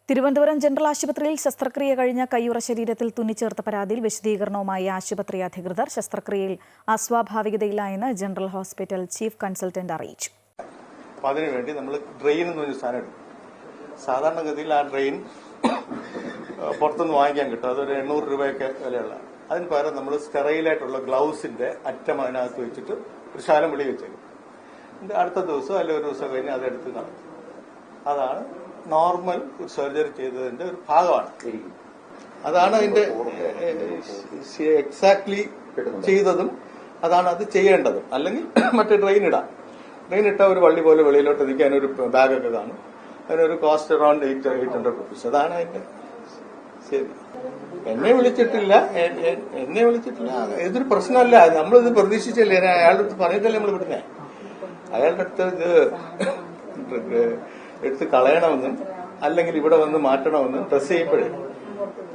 Thiruvananthapuram general ആശുപത്രിയിൽ ശസ്ത്രക്രിയ കഴിഞ്ഞ കയ്യുറ ശരീരത്തിൽ തുന്നിച്ചേർത്ത പരാതിയിൽ വിശദീകരണവുമായി ആശുപത്രി അധികൃതർ. ശസ്ത്രക്രിയയിൽ അസ്വാഭാവികതയില്ല എന്ന് ജനറൽ ഹോസ്പിറ്റൽ ചീഫ് കൺസൾട്ടന്റ് അറിയിച്ചു. അതിനുവേണ്ടി നമ്മൾ ഡ്രെയിൻ എന്ന് പറഞ്ഞ സാധനം എടുക്കും. സാധാരണഗതിയിൽ ആ ഡ്രെയിൻ പുറത്തുനിന്ന് വാങ്ങിക്കാൻ കിട്ടും. അതൊരു 800 രൂപയൊക്കെ വിലയുള്ള. അതിന് പകരം നമ്മൾ സ്റ്റെറൈലായിട്ടുള്ള ഗ്ലൗസിന്റെ അറ്റം അതിനകത്ത് വെച്ചിട്ട് ഒരു ശാലം വെളി വെച്ചേക്കും. അടുത്ത ദിവസം അല്ലെങ്കിൽ ഒരു ദിവസം കഴിഞ്ഞ് അതെടുത്ത് നടത്തും. അതാണ് നോർമൽ ഒരു സർജറി ചെയ്തതിന്റെ ഒരു ഭാഗമാണ്. അതാണ് അതിന്റെ എക്സാക്ട്ലി ചെയ്തതും അതാണ് അത് ചെയ്യേണ്ടതും. അല്ലെങ്കിൽ മറ്റേ ഡ്രെയിൻ ഇടാം. ഡ്രെയിൻ ഇട്ടാൽ ഒരു വള്ളി പോലെ വെളിയിലോട്ട് നിൽക്കാൻ ഒരു ബാഗൊക്കെ കാണും. അതിനൊരു കോസ്റ്റ് അറൌണ്ട് 800 റുപ്പീസ്. അതാണ് അതിന്റെ ശരി. എന്നെ വിളിച്ചിട്ടില്ല. ഇതൊരു പ്രശ്നമല്ല. നമ്മളിത് പ്രതീക്ഷിച്ചല്ലേ. അയാളുടെ അടുത്ത് പറഞ്ഞിട്ടല്ലേ നമ്മൾ വിടുന്നേ. അയാളുടെ അടുത്ത് ഇത് എടുത്ത് കളയണമെന്നും അല്ലെങ്കിൽ ഇവിടെ വന്ന് മാറ്റണമെന്നും ഡ്രസ് ചെയ്യുമ്പോഴേ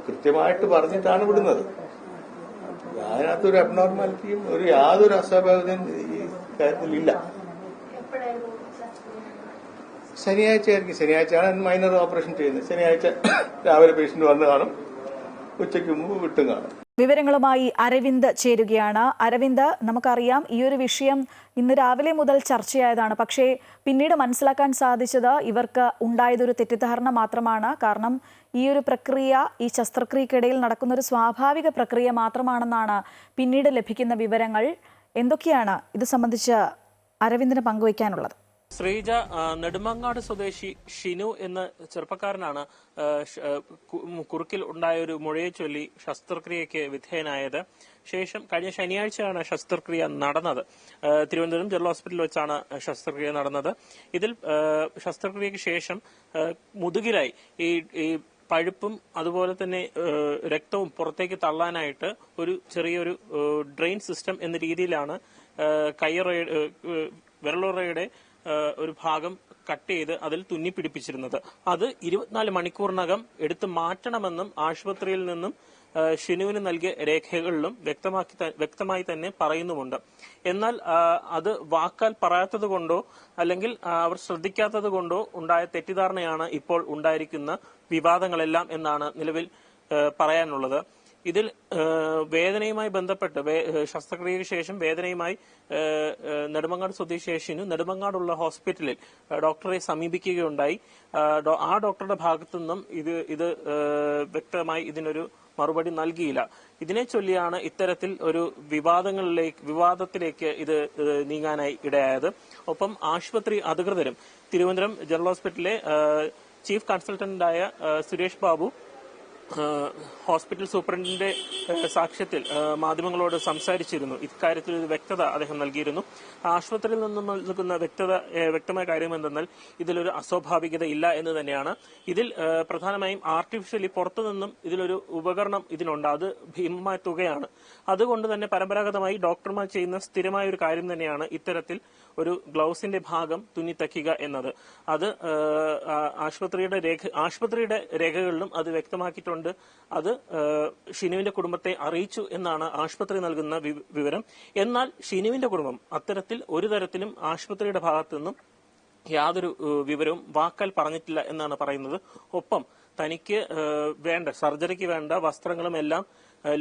കൃത്യമായിട്ട് പറഞ്ഞിട്ടാണ് വിടുന്നത്. അതിനകത്തൊരു അബ്നോർമാലിറ്റിയും യാതൊരു അസ്വാഭാവികതയും ഈ കാര്യത്തിലില്ല. ശനിയാഴ്ച ആയിരിക്കും. ശനിയാഴ്ചയാണ് മൈനർ ഓപ്പറേഷൻ ചെയ്യുന്നത്. ശനിയാഴ്ച രാവിലെ പേഷ്യന്റ് വന്ന് കാണും, ഉച്ചയ്ക്ക് മുമ്പ് വിട്ടും കാണും. വിവരങ്ങളുമായി അരവിന്ദ് ചേരുകയാണ്. അരവിന്ദ്, നമുക്കറിയാം ഈ ഒരു വിഷയം ഇന്ന് രാവിലെ മുതൽ ചർച്ചയായതാണ്. പക്ഷേ പിന്നീട് മനസ്സിലാക്കാൻ സാധിച്ചത് ഇവർക്ക് ഉണ്ടായതൊരു തെറ്റിദ്ധാരണ മാത്രമാണ്. കാരണം ഈ ഒരു പ്രക്രിയ ഈ ശസ്ത്രക്രിയക്കിടയിൽ നടക്കുന്ന ഒരു സ്വാഭാവിക പ്രക്രിയ മാത്രമാണെന്നാണ് പിന്നീട് ലഭിക്കുന്ന വിവരങ്ങൾ. എന്തൊക്കെയാണ് ഇത് സംബന്ധിച്ച് അരവിന്ദിന് പങ്കുവയ്ക്കാനുള്ളത്? ശ്രീജ, നെടുമങ്ങാട് സ്വദേശി ഷിനു എന്ന ചെറുപ്പക്കാരനാണ് കുറുക്കിൽ ഉണ്ടായ ഒരു മുഴയെ ചൊല്ലി ശസ്ത്രക്രിയയ്ക്ക് വിധേയനായത്. ശേഷം കഴിഞ്ഞ ശനിയാഴ്ചയാണ് ശസ്ത്രക്രിയ നടന്നത്. തിരുവനന്തപുരം ജനറൽ ഹോസ്പിറ്റലിൽ വെച്ചാണ് ശസ്ത്രക്രിയ നടന്നത്. ഇതിൽ ശസ്ത്രക്രിയയ്ക്ക് ശേഷം മുതുകിലായി ഈ പഴുപ്പും അതുപോലെ തന്നെ രക്തവും പുറത്തേക്ക് തള്ളാനായിട്ട് ഒരു ചെറിയൊരു ഡ്രെയിൻ സിസ്റ്റം എന്ന രീതിയിലാണ് വിരലുറയുടെ ഒരു ഭാഗം കട്ട് ചെയ്ത് അതിൽ തുന്നിപ്പിടിപ്പിച്ചിരുന്നത്. അത് 24 മണിക്കൂറിനകം എടുത്തു മാറ്റണമെന്നും ആശുപത്രിയിൽ നിന്നും ഷിനുവിന് നൽകിയ രേഖകളിലും വ്യക്തമായി തന്നെ പറയുന്നുമുണ്ട്. എന്നാൽ അത് വാക്കാൽ പറയാത്തത് കൊണ്ടോ അല്ലെങ്കിൽ അവർ ശ്രദ്ധിക്കാത്തത് കൊണ്ടോ ഉണ്ടായ തെറ്റിദ്ധാരണയാണ് ഇപ്പോൾ ഉണ്ടായിരിക്കുന്ന വിവാദങ്ങളെല്ലാം എന്നാണ് നിലവിൽ പറയാനുള്ളത്. ഇതിൽ വേദനയുമായി ബന്ധപ്പെട്ട് ശസ്ത്രക്രിയയ്ക്ക് ശേഷം വേദനയുമായി നെടുമങ്ങാട് സ്വദേശി ഷിനു നെടുമങ്ങാടുള്ള ഹോസ്പിറ്റലിൽ ഡോക്ടറെ സമീപിക്കുകയുണ്ടായി. ആ ഡോക്ടറുടെ ഭാഗത്തു നിന്നും ഇത് വ്യക്തമായി ഇതിനൊരു മറുപടി നൽകിയില്ല. ഇതിനെ ചൊല്ലിയാണ് ഇത്തരത്തിൽ ഒരു വിവാദത്തിലേക്ക് ഇത് നീങ്ങാനായി ഇടയായത്. ഒപ്പം ആശുപത്രി അധികൃതരും തിരുവനന്തപുരം ജനറൽ ഹോസ്പിറ്റലിലെ ചീഫ് കൺസൾട്ടന്റായ സുരേഷ് ബാബു ഹോസ്പിറ്റൽ സൂപ്രണ്ടിന്റെ സാക്ഷ്യത്തിൽ മാധ്യമങ്ങളോട് സംസാരിച്ചിരുന്നു. ഇക്കാര്യത്തിൽ ഒരു വ്യക്തത അദ്ദേഹം നൽകിയിരുന്നു. ആശുപത്രിയിൽ നിന്നും നൽകുന്ന വ്യക്തമായ കാര്യം എന്തെന്നാൽ ഇതിലൊരു അസ്വാഭാവികത ഇല്ല എന്ന് തന്നെയാണ്. ഇതിൽ പ്രധാനമായും ആർട്ടിഫിഷ്യലി പുറത്തുനിന്നും ഇതിലൊരു ഉപകരണം ഇതിനുണ്ട്. അത് ഭീമമായ തുകയാണ്. അതുകൊണ്ട് തന്നെ പരമ്പരാഗതമായി ഡോക്ടർമാർ ചെയ്യുന്ന സ്ഥിരമായ ഒരു കാര്യം തന്നെയാണ് ഇത്തരത്തിൽ ഒരു ഗ്ലൗസിന്റെ ഭാഗം തുന്നിത്തക്കുക എന്നത്. അത് ആശുപത്രിയുടെ രേഖകളിലും അത് വ്യക്തമാക്കിയിട്ടുണ്ട്. അത് ഷിനുവിന്റെ കുടുംബത്തെ അറിയിച്ചു എന്നാണ് ആശുപത്രി നൽകുന്ന വിവരം. എന്നാൽ ഷിനുവിന്റെ കുടുംബം അത്തരത്തിൽ ഒരു തരത്തിലും ആശുപത്രിയുടെ ഭാഗത്തു നിന്നും യാതൊരു വിവരവും വാക്കാൽ പറഞ്ഞിട്ടില്ല എന്നാണ് പറയുന്നത്. ഒപ്പം തനിക്ക് സർജറിക്ക് വേണ്ട വസ്ത്രങ്ങളും എല്ലാം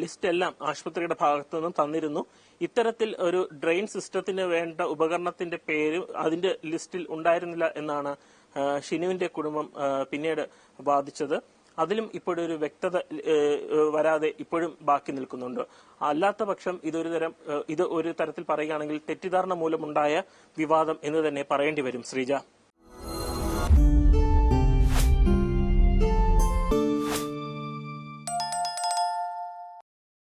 ലിസ്റ്റ് എല്ലാം ആശുപത്രിയുടെ ഭാഗത്തു നിന്നും തന്നിരുന്നു. ഇത്തരത്തിൽ ഒരു ഡ്രെയിൻ സിസ്റ്റത്തിന് വേണ്ട ഉപകരണത്തിന്റെ പേര് അതിന്റെ ലിസ്റ്റിൽ ഉണ്ടായിരുന്നില്ല എന്നാണ് ഷിനുവിന്റെ കുടുംബം പിന്നീട് വാദിച്ചത്. അതിലും ഇപ്പോഴൊരു വ്യക്തത വരാതെ ഇപ്പോഴും ബാക്കി നിൽക്കുന്നുണ്ട്. അല്ലാത്ത പക്ഷം ഇത് ഒരു തരത്തിൽ പറയുകയാണെങ്കിൽ തെറ്റിദ്ധാരണ മൂലമുണ്ടായ വിവാദം എന്ന് തന്നെ പറയേണ്ടി വരും. ശ്രീജ.